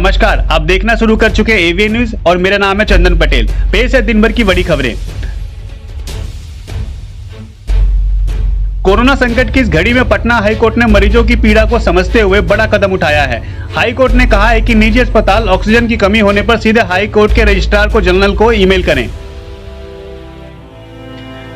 नमस्कार, आप देखना शुरू कर चुके हैं एवीएन न्यूज और मेरा नाम है चंदन पटेल। पेश है दिन भर की बड़ी खबरें। कोरोना संकट की इस घड़ी में पटना हाईकोर्ट ने मरीजों की पीड़ा को समझते हुए बड़ा कदम उठाया है। हाईकोर्ट ने कहा है कि निजी अस्पताल ऑक्सीजन की कमी होने पर सीधे हाईकोर्ट के रजिस्ट्रार को जनरल को ईमेल करें।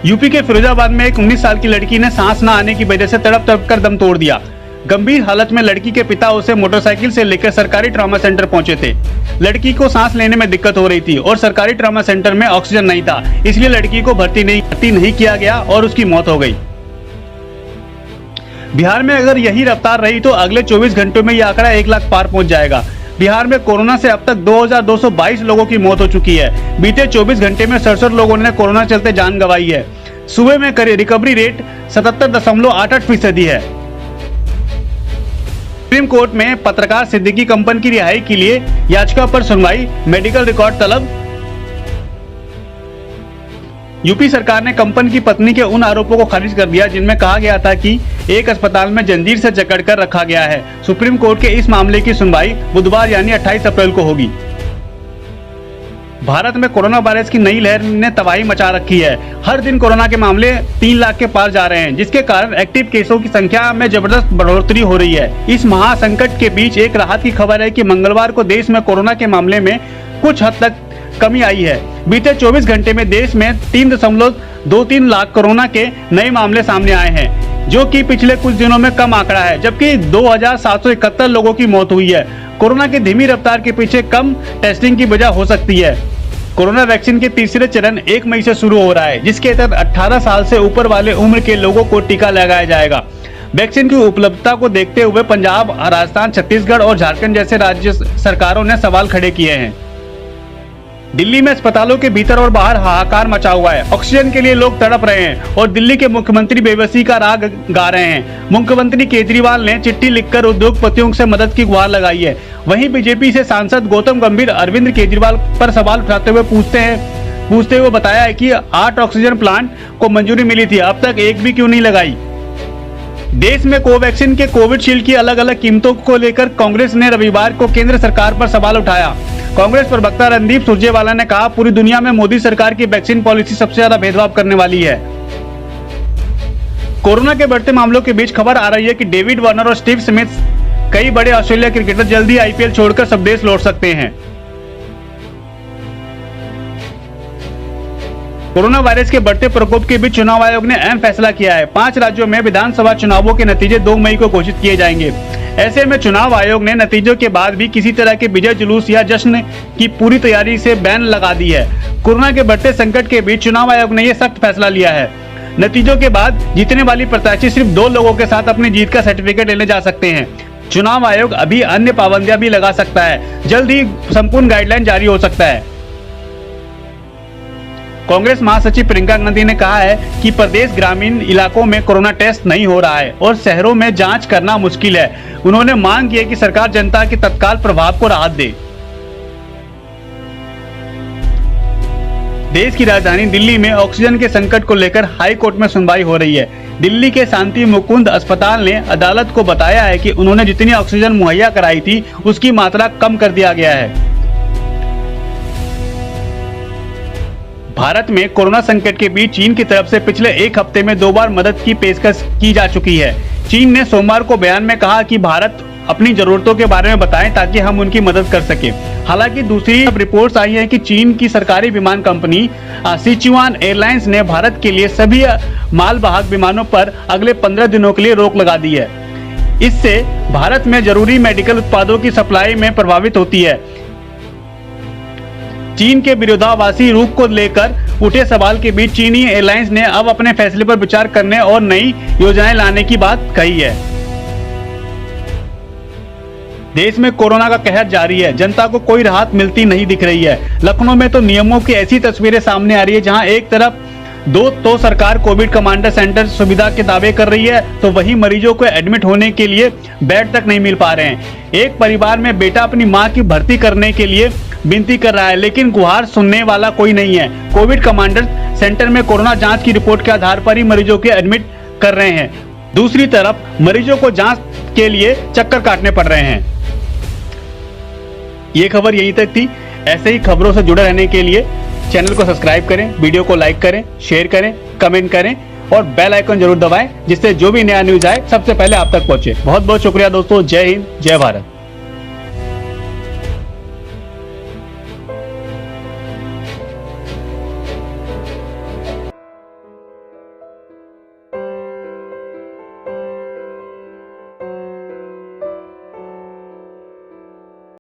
यूपी के फिरोजाबाद में एक 19 साल की लड़की ने सांस न आने की वजह से तड़प तड़प कर दम तोड़ दिया। गंभीर हालत में लड़की के पिता उसे मोटरसाइकिल से लेकर सरकारी ट्रॉमा सेंटर पहुंचे थे। लड़की को सांस लेने में दिक्कत हो रही थी और सरकारी ट्रॉमा सेंटर में ऑक्सीजन नहीं था, इसलिए लड़की को भर्ती नहीं किया गया और उसकी मौत हो गई। बिहार में अगर यही रफ्तार रही तो अगले 24 घंटों में यह आंकड़ा 1 लाख पार पहुंच जाएगा। बिहार में कोरोना से अब तक 2222 लोगों की मौत हो चुकी है। बीते 24 घंटे में 67 लोगों ने कोरोना चलते जान गंवाई है। सूबे में रिकवरी रेट 77.88% है। सुप्रीम कोर्ट में पत्रकार सिद्दीकी कंपनी की रिहाई के लिए याचिका पर सुनवाई, मेडिकल रिकॉर्ड तलब। यूपी सरकार ने कंपनी की पत्नी के उन आरोपों को खारिज कर दिया जिनमें कहा गया था कि एक अस्पताल में जंजीर से जकड़कर रखा गया है। सुप्रीम कोर्ट के इस मामले की सुनवाई बुधवार यानी 28 अप्रैल को होगी। भारत में कोरोना वायरस की नई लहर ने तबाही मचा रखी है। हर दिन कोरोना के मामले 3 लाख के पार जा रहे हैं, जिसके कारण एक्टिव केसों की संख्या में जबरदस्त बढ़ोतरी हो रही है। इस महासंकट के बीच एक राहत की खबर है कि मंगलवार को देश में कोरोना के मामले में कुछ हद तक कमी आई है। बीते 24 घंटे में देश में 3.23 लाख कोरोना के नए मामले सामने आए हैं, जो कि पिछले कुछ दिनों में कम आंकड़ा है, जबकि 2771 लोगों की मौत हुई है। कोरोना की धीमी रफ्तार के पीछे कम टेस्टिंग की वजह हो सकती है। कोरोना वैक्सीन के तीसरे चरण 1 मई से शुरू हो रहा है, जिसके तहत 18 साल से ऊपर वाले उम्र के लोगों को टीका लगाया जाएगा। वैक्सीन की उपलब्धता को देखते हुए पंजाब, राजस्थान, छत्तीसगढ़ और झारखंड जैसे राज्य सरकारों ने सवाल खड़े किए हैं। दिल्ली में अस्पतालों के भीतर और बाहर हाहाकार मचा हुआ है। ऑक्सीजन के लिए लोग तड़प रहे हैं और दिल्ली के मुख्यमंत्री बेबसी का राग गा रहे हैं। मुख्यमंत्री केजरीवाल ने चिट्ठी लिखकर उद्योगपतियों से मदद की गुहार लगाई है। वहीं बीजेपी से सांसद गौतम गंभीर अरविंद केजरीवाल पर सवाल उठाते हुए पूछते हुए बताया है कि 8 ऑक्सीजन प्लांट को मंजूरी मिली थी, अब तक एक भी क्यों नहीं लगाई। देश में कोवैक्सीन के कोविशील्ड की अलग अलग कीमतों को लेकर कांग्रेस ने रविवार को केंद्र सरकार पर सवाल उठाया। कांग्रेस प्रवक्ता रणदीप सुरजेवाला ने कहा, पूरी दुनिया में मोदी सरकार की वैक्सीन पॉलिसी सबसे ज्यादा भेदभाव करने वाली है। कोरोना के बढ़ते मामलों के बीच खबर आ रही है कि डेविड वार्नर और स्टीव स्मिथ, कई बड़े ऑस्ट्रेलिया क्रिकेटर जल्दी आईपीएल छोड़कर स्वदेश लौट सकते हैं। कोरोना वायरस के बढ़ते प्रकोप के बीच चुनाव आयोग ने अहम फैसला किया है। 5 राज्यों में विधानसभा चुनावों के नतीजे 2 मई को घोषित किए जाएंगे। ऐसे में चुनाव आयोग ने नतीजों के बाद भी किसी तरह के विजय जुलूस या जश्न की पूरी तैयारी से बैन लगा दी है। कोरोना के बढ़ते संकट के बीच चुनाव आयोग ने यह सख्त फैसला लिया है। नतीजों के बाद जीतने वाली प्रत्याशी सिर्फ 2 लोगों के साथ अपनी जीत का सर्टिफिकेट लेने जा सकते हैं। चुनाव आयोग अभी अन्य पाबंदियां भी लगा सकता है। जल्द ही संपूर्ण गाइडलाइन जारी हो सकता है। कांग्रेस महासचिव प्रियंका गांधी ने कहा है कि प्रदेश ग्रामीण इलाकों में कोरोना टेस्ट नहीं हो रहा है और शहरों में जांच करना मुश्किल है। उन्होंने मांग की है कि सरकार जनता के तत्काल प्रभाव को राहत दे। देश की राजधानी दिल्ली में ऑक्सीजन के संकट को लेकर हाई कोर्ट में सुनवाई हो रही है। दिल्ली के शांति मुकुंद अस्पताल ने अदालत को बताया है कि उन्होंने जितनी ऑक्सीजन मुहैया कराई थी उसकी मात्रा कम कर दिया गया है। भारत में कोरोना संकट के बीच चीन की तरफ से पिछले 1 हफ्ते में 2 बार मदद की पेशकश की जा चुकी है। चीन ने सोमवार को बयान में कहा कि भारत अपनी जरूरतों के बारे में बताएं ताकि हम उनकी मदद कर सकें। हालांकि दूसरी रिपोर्ट्स आई हैं कि चीन की सरकारी विमान कंपनी सिचुआन एयरलाइंस ने भारत के लिए सभी मालवाहक विमानों पर अगले 15 दिनों के लिए रोक लगा दी है। इससे भारत में जरूरी मेडिकल उत्पादों की सप्लाई में प्रभावित होती है। चीन के विरोधाभासी रुख को लेकर उठे सवाल के बीच चीनी एयरलाइंस ने अब अपने फैसले पर विचार करने और नई योजनाएं लाने की बात कही है। देश में कोरोना का कहर जारी है। जनता को कोई राहत मिलती नहीं दिख रही है। लखनऊ में तो नियमों की ऐसी तस्वीरें सामने आ रही है जहां एक तरफ तो सरकार कोविड कमांडर सेंटर सुविधा के दावे कर रही है, तो वहीं मरीजों को एडमिट होने के लिए बेड तक नहीं मिल पा रहे हैं। एक परिवार में बेटा अपनी मां की भर्ती करने के लिए विनती कर रहा है, लेकिन गुहार सुनने वाला कोई नहीं है। कोविड कमांडर सेंटर में कोरोना जांच की रिपोर्ट के आधार पर ही मरीजों के एडमिट कर रहे हैं। दूसरी तरफ मरीजों को जांच के लिए चक्कर काटने पड़ रहे हैं। ये खबर यहीं तक थी। ऐसे ही खबरों से जुड़े रहने के लिए चैनल को सब्सक्राइब करें, वीडियो को लाइक करें, शेयर करें, कमेंट करें और बेल आइकन जरूर दबाएं, जिससे जो भी नया न्यूज आए सबसे पहले आप तक पहुंचे। बहुत बहुत शुक्रिया दोस्तों। जय हिंद, जय भारत।